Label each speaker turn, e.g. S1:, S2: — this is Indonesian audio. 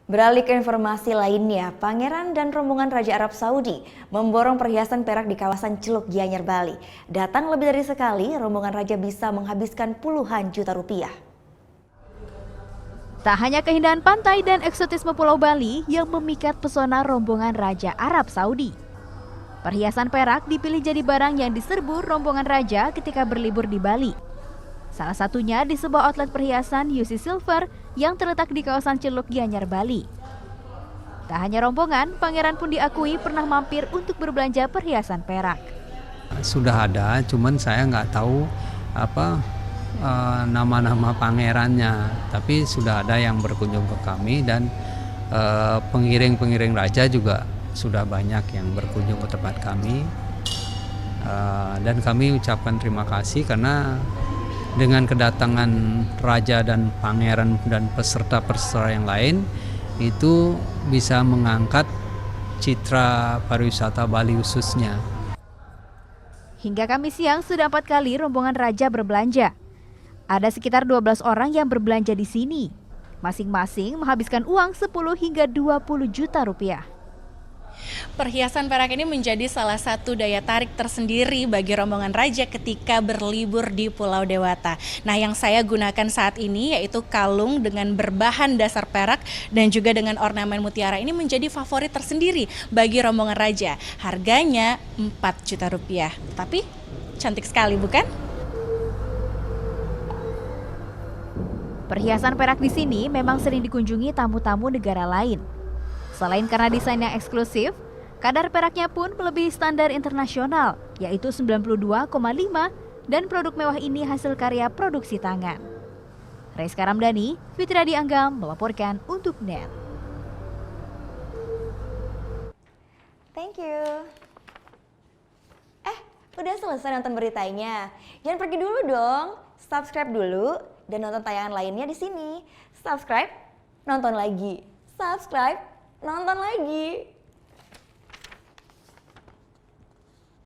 S1: Beralih ke informasi lainnya, Pangeran dan rombongan Raja Arab Saudi memborong perhiasan perak di kawasan Celuk Gianyar, Bali. Datang lebih dari sekali, rombongan Raja bisa menghabiskan puluhan juta rupiah.
S2: Tak hanya keindahan pantai dan eksotisme Pulau Bali yang memikat pesona rombongan Raja Arab Saudi. Perhiasan perak dipilih jadi barang yang diserbu rombongan Raja ketika berlibur di Bali. Salah satunya di sebuah outlet perhiasan UC Silver yang terletak di kawasan Celuk Gianyar, Bali. Tak hanya rombongan, Pangeran pun diakui pernah mampir untuk berbelanja perhiasan perak.
S3: Sudah ada, cuman saya nggak tahu nama-nama pangerannya. Tapi sudah ada yang berkunjung ke kami dan pengiring-pengiring raja juga sudah banyak yang berkunjung ke tempat kami. Dan kami ucapkan terima kasih karena dengan kedatangan raja dan pangeran dan peserta-peserta yang lain itu bisa mengangkat citra pariwisata Bali khususnya.
S2: Hingga Kamis siang sudah 4 kali rombongan raja berbelanja. Ada sekitar 12 orang yang berbelanja di sini. Masing-masing menghabiskan uang 10 hingga 20 juta rupiah.
S4: Perhiasan perak ini menjadi salah satu daya tarik tersendiri bagi rombongan raja ketika berlibur di Pulau Dewata. Nah, yang saya gunakan saat ini yaitu kalung dengan berbahan dasar perak dan juga dengan ornamen mutiara ini menjadi favorit tersendiri bagi rombongan raja. Harganya 4 juta rupiah. Tapi cantik sekali, bukan?
S2: Perhiasan perak di sini memang sering dikunjungi tamu-tamu negara lain. Selain karena desain yang eksklusif, kadar peraknya pun melebihi standar internasional, yaitu 92,5 dan produk mewah ini hasil karya produksi tangan. Rizka Ramdhani, Fitri Dianggam melaporkan untuk NET.
S1: Thank you. Udah selesai nonton beritanya? Jangan pergi dulu dong. Subscribe dulu dan nonton tayangan lainnya di sini. Subscribe, nonton lagi. Subscribe, nonton lagi.